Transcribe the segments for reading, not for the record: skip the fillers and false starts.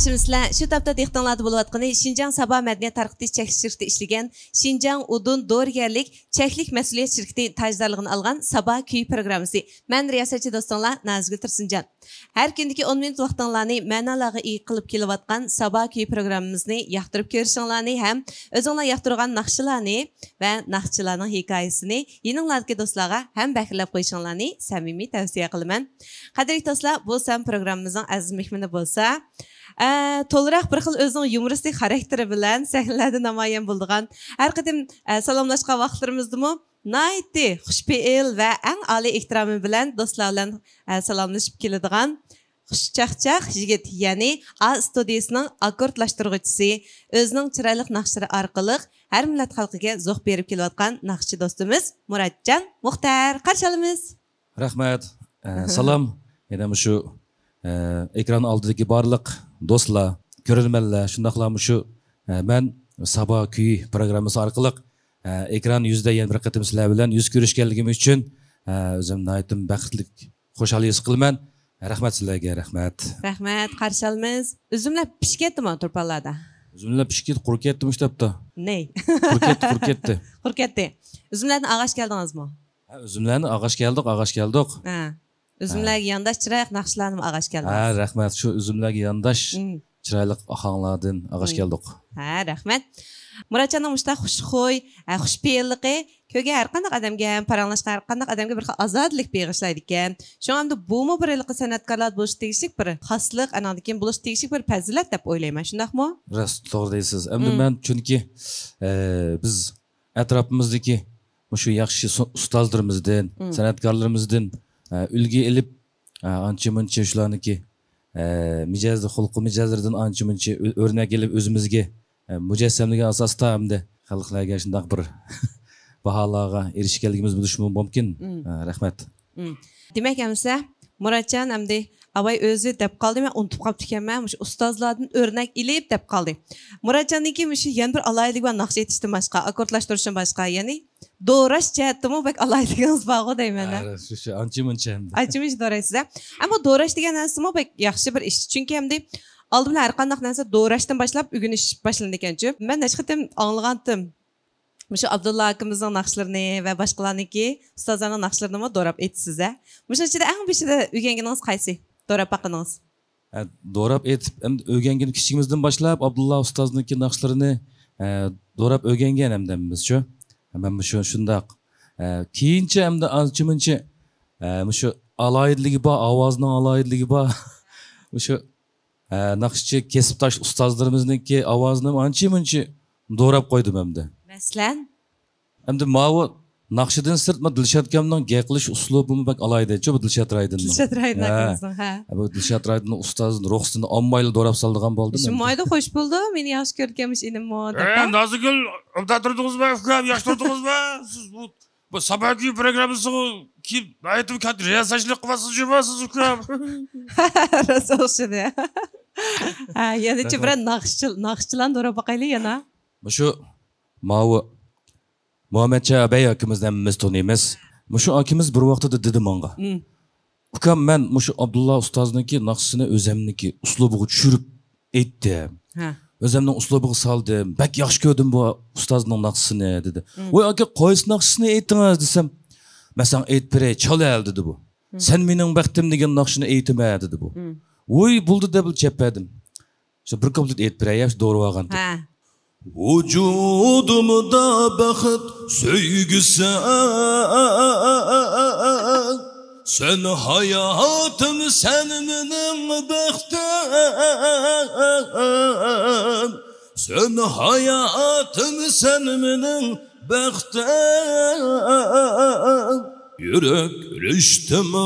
Yaxşımızlar, şu tapda dehqonlarda bo'layotgani Şinjan Sabah Madaniyat tarqitish cheklik shirkati ishlagan Şinjan Udun Dorigarlik cheklik mas'uliyat shirkati tajdorligini olgan Sabah kuyi programmasi. Men riyosatchi do'stlar Nazgul Tursunjon. Har kundagi 10 minut vaqtinglarni ma'nolarga ega qilib kelayotgan Sabah kuyi programmamizni yoqtirib ko'rishinglarni ham o'zinglar yoqtirgan naqshlarni va naqshchilarning hikoyasini yeninglardagi do'stlarga ham baklab qo'yishinglarni samimiy tavsiya qilaman. Qadrli do'stlar, bu sam programmamizning aziz mehmoni bo'lsa, to'liq bir xil o'zining yumoristik xarakteri bilan sahnalarda namoyon bo'lgan. Har qatim salomlashgan vaqtlarimizda nayti xushfe'l va eng oliy ehtiromi bilan do'stlar bilan salomlashib keladigan xushchaqchaq yigit, ya'ni A studiyasining akkordlashtiruvchisi, o'zining chiroyli naqshlari orqali har millat xalqiga zo'q berib kelayotgan naqshchi do'stimiz Murodjon Muxtar. Qarshi olamiz. Rahmat. Salom. Yana shu ekran oldidagi barliq do'stlar, ko'rarmanlar, shundaqla shu men Sabah kuyi programmasi orqali ekran yuzda yana bir qatim sizlar bilan yuz ko'rishganligim uchun o'zimni aytim baxtli xushal his qilaman. Rahmat sizlarga, rahmat. Rahmat, qarshi olamiz. Uzumlar pishib ketdimi turpanlarda? Uzumlar pishib ketdi, qurib ketdimi shtapda? Ney? Qurib ketdi. Qurib ketdi. Uzumlarni ag'ash keldingizmi? Uzumlarni ag'ash keldik. Ha. Uzumlarga yandash chiroyli naqshlarni ag'ash keldingiz. Ha, rahmat. Shu uzumlarga yandash chiroyli ahanglardan ag'ash keldik. Ha, rahmat. Murodjonning mushta xushxo'y, xushfe'lligi ko'ga har qanday odamga, paranglashga har qanday odamga bir xil ozodlik beg'ishlaydi ekan. Shuningdek, bumi bir yilqi san'atkorlar bo'lish tegishli bir xoslik, anaqadan bo'lish tegishli bir fazilat deb o'ylayman. Shundaqmi? Rost, to'g'ri deysiz. Endi men chunki biz atrofimizdagi shu yaxshi ustozlarimizdan, san'atkorlarimizdan ulgi ilib ancha-muncha shularniki mijozli xulqi mijozlardan ancha-muncha o'rnak ilib o'zimizga mujassamligi asosida hamda xalqlarga shunday bir baholarga erishganligimiz bo'lishi mumkin. Rahmat. Demak, hamsa Murodjon hamda Abay o'zi deb qoldi, men unutib qolib ekanman. Shu ustozlardan o'rnak ilib deb qoldi. Murodjonniki shu yana bir alaylik va naqsh etishdan boshqa, akkordlashtirishdan boshqa, ya'ni do'rash jihatdami bak alayligingiz bor deyman. Shu ancha-muncha. Ancha-muncha do'raysiz. Ammo do'rash degan narsami bak yaxshi bir ish. Chunki hamda oldin har qanday narsa do'rashdan boshlab o'rganish boshlandi ekan-ku. Men necha qatim anglagandim. Shu Abdulla akimizning naqshlarini va boshqalarniki ustozlarning naqshlarini do'rab aytsiz. Shu ichida eng beshida o'rganganingiz qaysi? Do'rab baqingiz. Do'rab aytib, o'rgangan kichigimizdan boshlab Abdulla ustozniki naqshlarini do'rab o'rgangan hamdamiz-ku. Men shundaq. Keyincha hamda ancha-muncha shu aloyidligi bor, ovozning aloyidligi bor. Shu naqshchi kesibtosh ustozlarimizniki ovozini ancha-muncha do'rab qo'ydim hamda. Masalan, hamda mavu naqshidan sirt Dilshod akamning gap qilish uslubini bak alaydi-chu, bu Dilshod Raydinning. Dilshod Raydin akamizning, ha. Bu Dilshod Raydinning ustozining ruxsatini olmayli do'rab soldigan bo'ldi. Shu mayda xo'sh bo'ldi. Meni yaxshi ko'rganmish inimo deb. Nazigul, obda turdingizmi? Ukam, yaxshi turdingizmi? Siz bu Sabah kuyi programmasiga kim aytib katta riyosatchilik qilyapsiz-ku, siz ukam. Rosa o'xshadi. Ha, yana-chi bir naqshchilarni do'rab boqaylik yana. Shu mavu Muhammed Bey akimizdan biz tanıymiz. Shu akimiz bir vaqtida dedi menga. Ukam, men shu Abdulla ustozniki naqshini o'zimniki uslubiga tushirib aytdim. Ha. O'zimning uslubiga soldim. Bak yaxshi ko'rdim bu ustozning naqshini dedi. Voy aka, qaysi naqshini aytdingiz desam, "Masalan, aytib beray, chalal" dedi bu. "Sen mening baxtim degan naqshini aytma" dedi bu. Voy buldi deb cheppadim. Shu bir komplet aytib beray, doğru olgan. Ha. Vücudumda baxt söygüsen, sen hayatım, sen benim baxtim. Sen hayatım, sen benim baxtim. Yürek riştime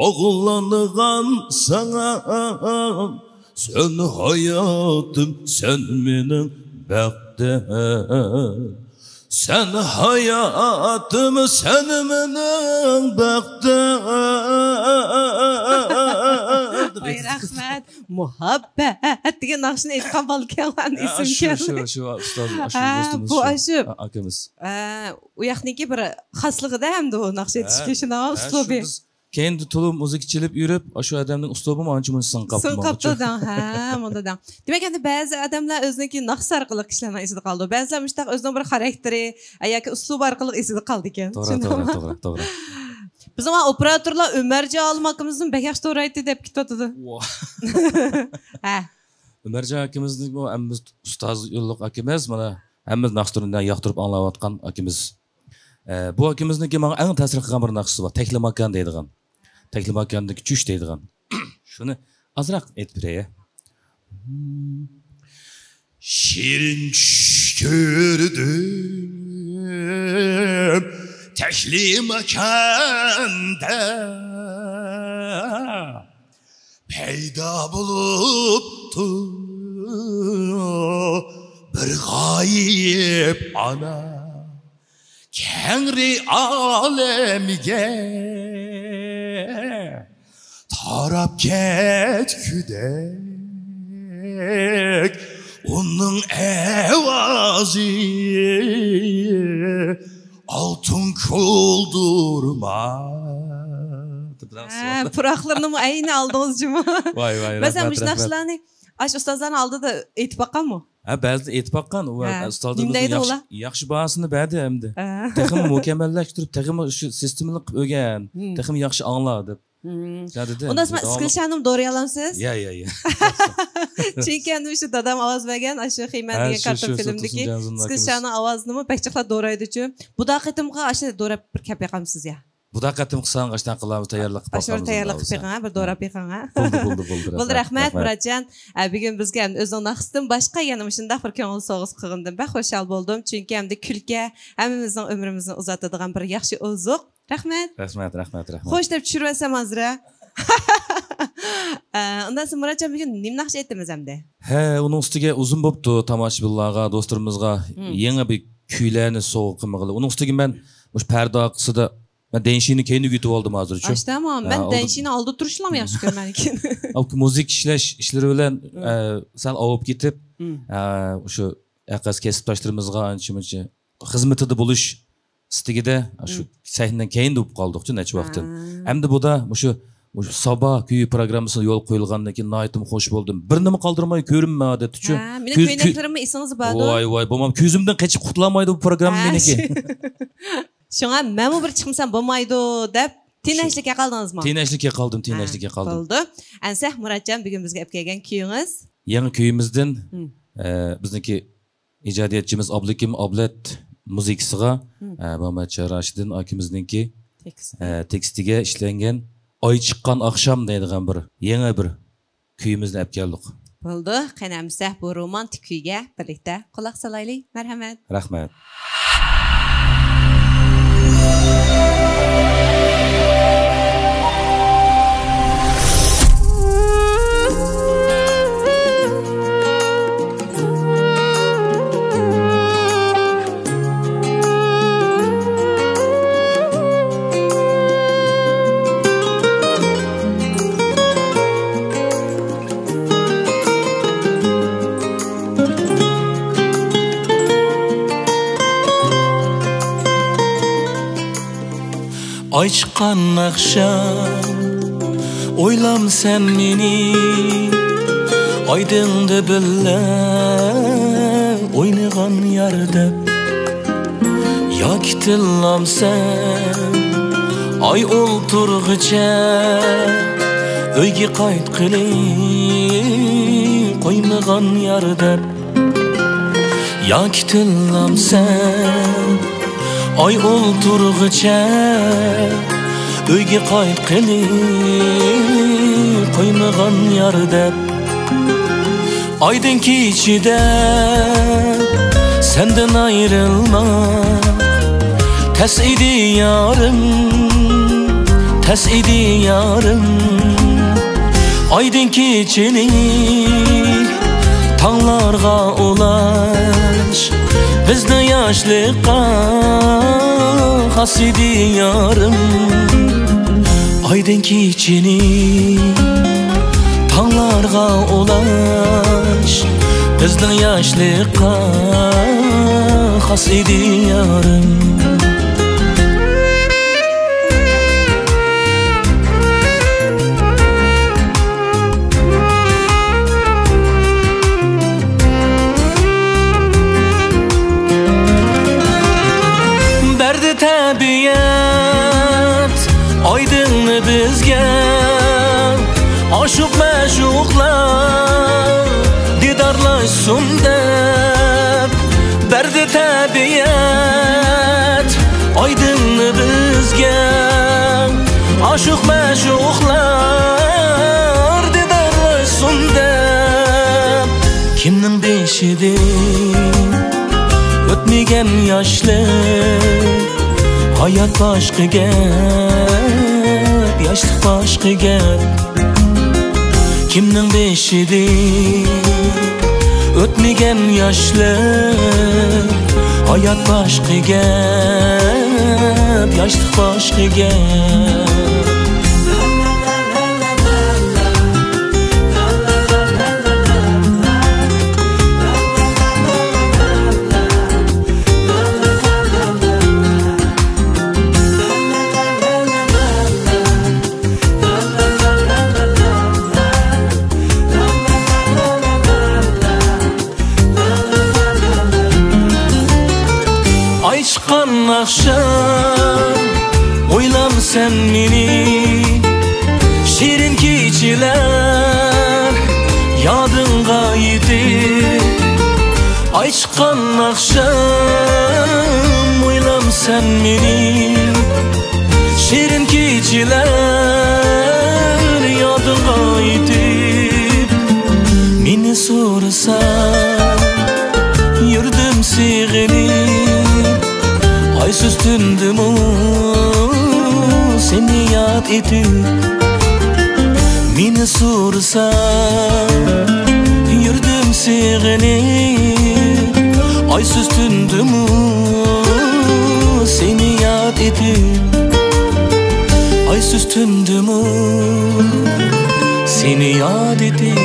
bağlanıgan sana. Sen hayatım, sen benim baxtim. Sen hayatım, sen benim baxtim. Ay rahmat, muhabbet degan naqshni aytgan balkan isim keldi. Shu ustoz, do'stimiz. Bu shu akamiz. U yoqniki bir xosligi-da hamda u naqsh aytishga shuna uslubi. keyin to'liq muzik chelib yurib, shu odamning uslubini ancha-muncha sinqapti. Sinqapti, ha, bunda. Demak, endi ba'zi odamlar o'ziniki naqsh orqali ishlarni esida qoldi. Ba'zilar mushtaq o'zining bir xarakteri yoki uslub orqali esida qoldi ekan. To'g'ri. Bizim operatorlar Ömercan almakımızın bekak doğru aytdi deb ketdi. Ha. Ömercan akimizning bu hammiz ustoz yo'lliq akimiz, mana hammiz naqshlarni yoqtirib anglayotgan akimiz. Bu akimizniki menga eng ta'sir qilgan bir naqshi bor. Teklimakan deydigan. Teklimakandagi chush deydigan. Shuni azroq aytib beray. Şirin çüş gördüm Teklimakanda peyda buluptu bir gayip ana Kengri alemige tarap ketküdek onun evazı altın kuldurma. Pıraklarını mı aynı aldınız cuma? Vay. Mesela müşnakşılarını aş ustazlarını aldı da etip bakan mı? Ha, ba'zi aytib baqqan, ustozlarimiz yaxshi bahosini berdi hamda. Texim mukammallashtirib, texim shu sistemni qilib o'rgan, texim yaxshi angla deb. Ondan sonra Skilshan'ım doğru yalamsız? Ya. Çünkü endi şu dadam ovoz bergan, aşı Xiyman degan karton filmdagi Skilshan'ın ovozini bekchiqlar doğraydichu. Bu da qitimga aşı doğrab bir kap yaqamsiz ya. Bu da qatim qilsang qashdan qilamiz tayyorlik qilib qo'yamiz. Tayyorlik qilib qo'ygan, bir doğrab qo'ygan. Bo'ldi. Rahmat Muratjon. Bugun bizga o'zing naqsdim boshqa yana shunday bir ko'ngil so'g'iz qilgandim. Ben xushal bo'ldim, chunki hamda kulga hammamizning umrimizni uzatadigan bir yaxshi oziq. Rahmat. Xo'sh deb tushirasam azra. Ondan sonra Muratjon bugün nima naqsh aytdimiz hamda? He, uning ustiga uzun bo'pti tomoshabinlarga, do'stlarimizga yangi bir kuylarni sovg'a qilmoqli. Uning ustiga men bu parda qisida ben denşini kendi yutib oldim hozircha. Tamam, ben denşini aldı turishlarmi yaxshi ko'rman ekan. Muzik ishlari bilan sal ovib ketib, o'sha aqas kesib tashlarimizga ancha-muncha xizmatida bo'lish istigida shu sahnadan keyin bo'lib qoldik-ku necha vaqtdan. Hamda bu da o'sha sabah kuyi programmasida yo'l qo'yilgandan keyin nihoyatim xush bo'ldim. Bir nima qoldirmay ko'rinma dedi-chu. Meni ko'ynaklarimni esingiz bordi. Voy, bo'lmam ko'zimdan qochib qutulolmaydi bu program meniki. Şuna men bir chiqmsam bo'lmaydi deb tinchlikka qoldingizmi? Tinchlikka qoldim. Bo'ldi. Ansah Muratjon bugun bizga olib kelgan kuyingiz? Yangi kuyimizdan bizniki ijodiyatchimiz Abdukim Ablat muzikasiga Muhammad Rashidin akimizningki tekstiga ishlangan Oy chiqqan oqshom deydigan bir yangi bir kuyimizni olib keldik. Bo'ldi. Qanamsah bu romantik kuyga birlikda quloq solaylik. Marhamat. Rahmat. Ay çıqqan akşam oylam sen meni aydındı billa oynagan yerde yakitillam sen ay olturgıca öyge qayt qili koymagan yerde yakitillam sen ay olturgıca öyge qayt qili koymagan yerde aydın keçide senden ayrılmak tez idi yarım aydın keçilik tağlarga ulaş bizde yaşlıkka has idi yarım aydın keçilik tağlarga ulaş bizde yaşlıkka has idi yarım tabiat oydinni bizga Aşık meşuklar didarlaşsın deb berdi tabiat oydinni bizga Aşık meşuklar didarlaşsın deb Kimning beshidi o'tmagan yoshlik hayot boshqa gap yoshlik boshqa gap Kimning beshidi o'tmagan yoshlik hayot boshqa gap yoshlik boshqa gap Ayşqan akşam oylam sen meni Şirin keçiler yadınga yetip Ayşqan akşam oylam sen meni Şirin keçiler yadınga yetip Meni sorasan yurdim sig'inib Aysız tündüm seni yad etip Meni sorsan yurdim sig'inib Aysız tündüm seni yad etip Aysız tündüm seni yad etip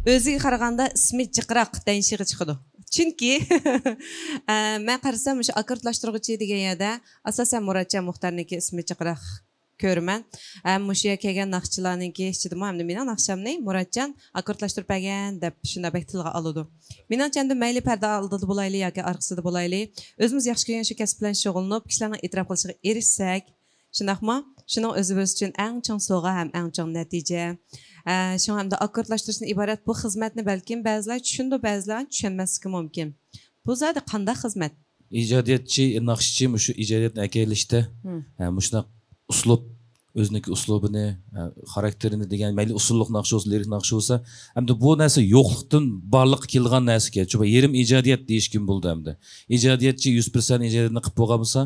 Özüge qaraganda ismi jiqroq deyishig'i chiqadi. Chunki men qarasam o'sha akkordlashtiruvchi degan yerda asosan Muratjon Muxtarniki ismi jiqroq ko'raman. O'sha kelgan naqshchilarniki ichida ham mening naqshamni Muratjon akkordlashtirib bergan deb shunda bek tilga oladi. Menimcha endi mayli parda oldida bo'layli yoki orqasida bo'layli, o'zimiz yaxshi ko'rgan shu kasb bilan shug'ullanib, kishilarning e'tirof qilishiga erishsak, shundaqmi? Shuning o'zi biz uchun eng chong sovg'a ham eng chong natija. Şu hamda akkordlashtirishdan iborat bu xizmatni balkim ba'zilar tushunadi, ba'zilar tushunmasligi mumkin. Bu zodi qanday xizmat? Ijodiyatchi, naqshchi shu ijodiyatni akaylashda, shunaq uslub, o'ziniki uslubini, xarakterini degan mayli usulluq naqshi bo'lsa, lirik naqshi bo'lsa, hamda bu narsa yo'qlikdan borliq kelgan narsaga, cho'ba yerim ijodiyat deyishkim bo'ldi hamda. Ijodiyatchi 100% ijodiyatni qilib bo'lgan bo'lsa,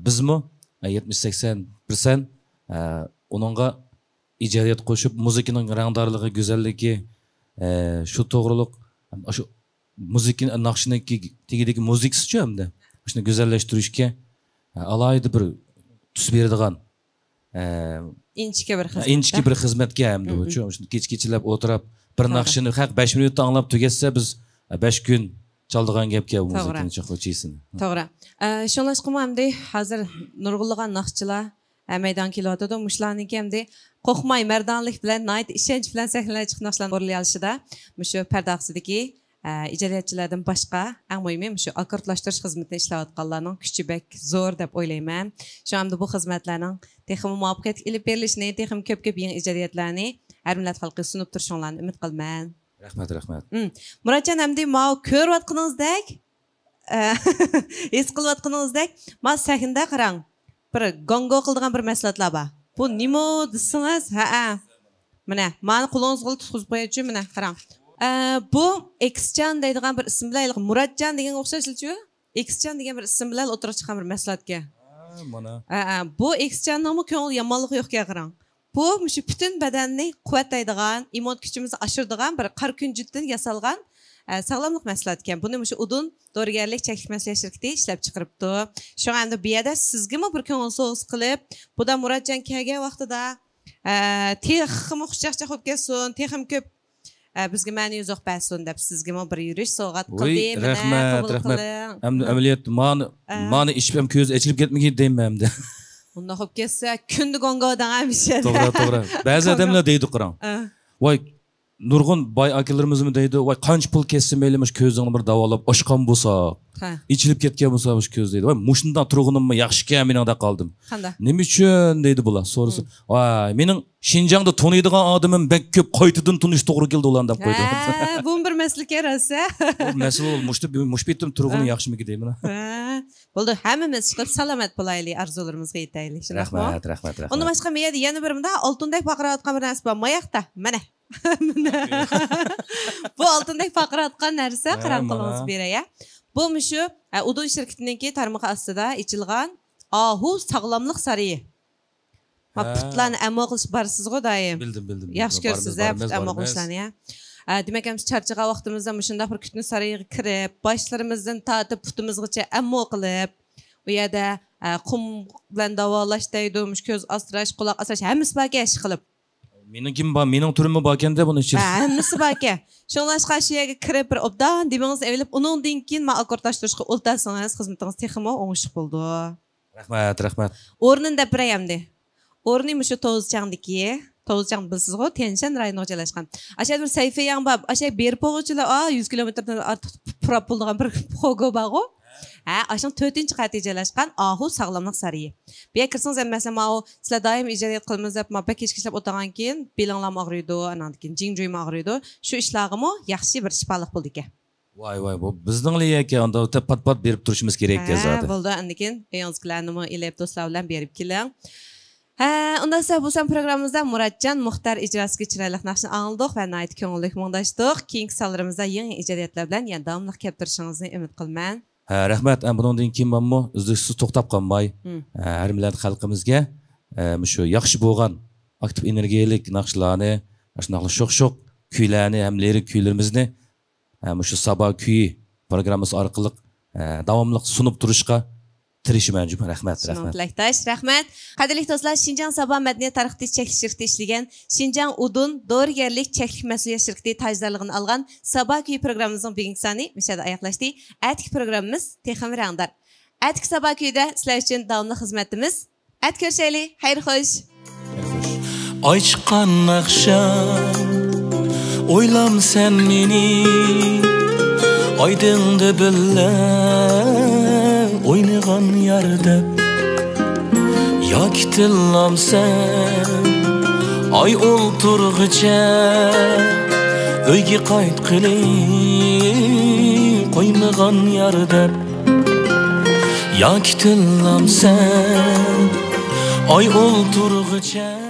bizmi 70-80% uningga ijodiyat qo'shib muzikaning rangdorligi, go'zalligi, shu to'g'riliq, shu muzikaning naqshiniki tegidagi muzikasi hamda shuni go'zallashtirishga alohida bir tus beradigan inchki bir xizmatga hamda shuni kech-kechalab o'tirib bir naqshini haq 5 minutda anglab tugatsa biz 5 kun çaldigan gapga muzikani chaqirchiysin. To'g'ri. Shunlashqimi hamda hozir nurg'ulg'an naqshchilar maydon kelyotadi. Mushlarniki hamda qo'rqmay mardonlik bilan, nayt ishonch bilan sahnaga chiqib naqshlarni o'rnay olishida shu pardaqsidagi ijodiyatchilardan boshqa eng muhimi shu akkordlashtirish xizmatini ishlayotganlarning kuchi bek zo'r deb o'ylayman. Shu hamda bu xizmatlarning texnik muvaffaqiyat ilib berilishini, texnik ko'p yangi ijodiyatlarni har millat xalqqa sunib turishinglarni umid qilaman. Rahmat. Muratjon hamda mau ko'rayotganingizdek, his qilayotganingizdek, men sahnada qarang. Bir gongo qildigan bir maslahatlar bor. Bu nima desangiz, mana meni qo'lingizga tutqizib qo'yaychi, mana qarang. Bu Xjan deydigan bir ism bilan Muratjon degan o'xshashlichu, Xjan degan bir ism bilan o'tirib chiqqan bir maslahatga. Mana. Bu Xjanning ko'ngil yomonligi yo'qga qarang. Bu shu butun badanni quvvatlaydigan, immun kuchimizni oshiradigan bir qor kunjutdan yasalgan sog'lomlik maslahat ekan. Buni shu Udun dorigarlik cheklik maslahat shirkati ishlab chiqaribdi. Shu anda bu yerda sizgami bir ko'ngil so'z qilib, bu da Muratjon kelgan vaqtida texmi xushchaqchaq bo'lib kelsin, texim ko'p Bizga meni yo'q bəsun deb sizga mo bir yurish sovg'at Voy, qildim. rahmat. Hamda ameliyat mani ishib ham ko'z ochilib ketmagin deyman hamda. Unda xo'p kelsa, kundi gongodan ham ishadi. To'g'ri. Ba'zi odamlar deydi qarang. Voy, nurg'un boy akalarimiz mi deydi? Voy, qancha pul kesse maylimiş ko'zingni bir davolab oshqon bo'lsa, ichilib ketgan bo'lsa o'sha ko'z deydi. Voy, mushundan turg'unimmi yaxshi-kan meningda qoldim. Qanday? Nima uchun deydi bular. So'rasa, voy, mening Şinjan'da tanıydigan adamım bek köp qaytadan tunish to'g'ri keldi ulan deb qo'ydi. Bu bir maslika rosa. Masala olmuştu. Mush bitim turg'uni yaxshimiki deyman. Bo'ldi, hammamiz chiqib salomat bo'laylik, arzularimizga yetaylik. Rahmat. Unda boshqa meyada yana birimda oltindek faqirayotgan bir narsa bor. Moyoqda. Mana. Bu oltindek faqirayotgan narsa qarang qo'lingiz beraya. Bu mushu Udun shirkatiningki tarmoq ostida ichilgan Ahu sog'lomlik sarayi. Putlarni ammo qilish barsizg'u doim. Bildim. Yaxshi ko'rsiz, ammo qilishlarni ya. Demak ham charchagan vaqtimizda shunday bir kutni sarayiga kirib, boshlarimizdan tortib putimizgacha ammo qilib, u yerda qum bilan davolash deydi, ko'z ostirash, quloq ostirash, hammasi borga ish qilib. Mening turimim bor ekanda buni ichida. Hammasi bor ekan. Shunlashqa shu yerga kirib bir obdan demingiz evilib, uningdan keyin men akordlashtirishga o'ltasangiz xizmatingiz texmo o'ngishli bo'ldi. Rahmat. O'rnida birayamdi. O'rnim shu To'zchang bilsizg'u, Tianshan rayoniga joylashgan. Ashad bir sayfiyang bor, ashad berib bo'g'ichilar 100 kilometrdan purab bo'lgan bir xogo borg'u. Ashun 4-qat'iy joylashgan Ahu sog'lomlik sarayi. Bu yerga kirsangiz ham masalan, o sizlar doim ijodiyat qilamiz deb mabak kechkishlab o'tirgan keyin belinglarm og'riydi, andan keyin jinjoyim og'riydi. Shu ishlarimi yaxshi bir shifoliq bo'ldi ekan. Voy, bu bizningli ekan, unda pat berib turishimiz kerak ekan zoti. Bo'ldi, andan keyin yozgilarni ilib do'stlar bilan berib keling. Undan sonra bu programımızda Muratcan Muxtar icrasiga chiroyli naqshni angladik va nayt ko'ngillik mungdashdik. Keyingi sonlarimizda yangi ijodiyatlar bilan yana davomli kelib turishingizni umid qilaman. Rahmat. Bundan keyin menmi uzluksiz to'xtab qolmay, har millat xalqimizga shu yaxshi bo'lgan aktiv energiyalik naqshlarni, shunday sho'x kuylarni, ham lirik kuylarimizni shu Sabah kuyi programmasi orqali davomli sunib turishga tirişmen cümle rahmet. Rahmet. Qadrli dostlar, Şinjan Sabah Madaniyat Tarixi Çeklik şirketi işleyen Şinjan Udun Doğrugerlik Çeklik Məsuliyyət şirketi tajdorligini algan Sabah kuyi programımızın bugungi soni müşahada ayaqlashdi. Atki programımız texamir andar. Atki Sabah kuyida sizlar uchun davomli xizmatimiz. At ko'rishaylik. Xayr xo'sh. Açqan akşam oylam sen meni aydındı billa oynagan yerde yaktillam sen ay olturgıça öyge qayt qili qoymagan yerde yaktillam sen ay olturgıça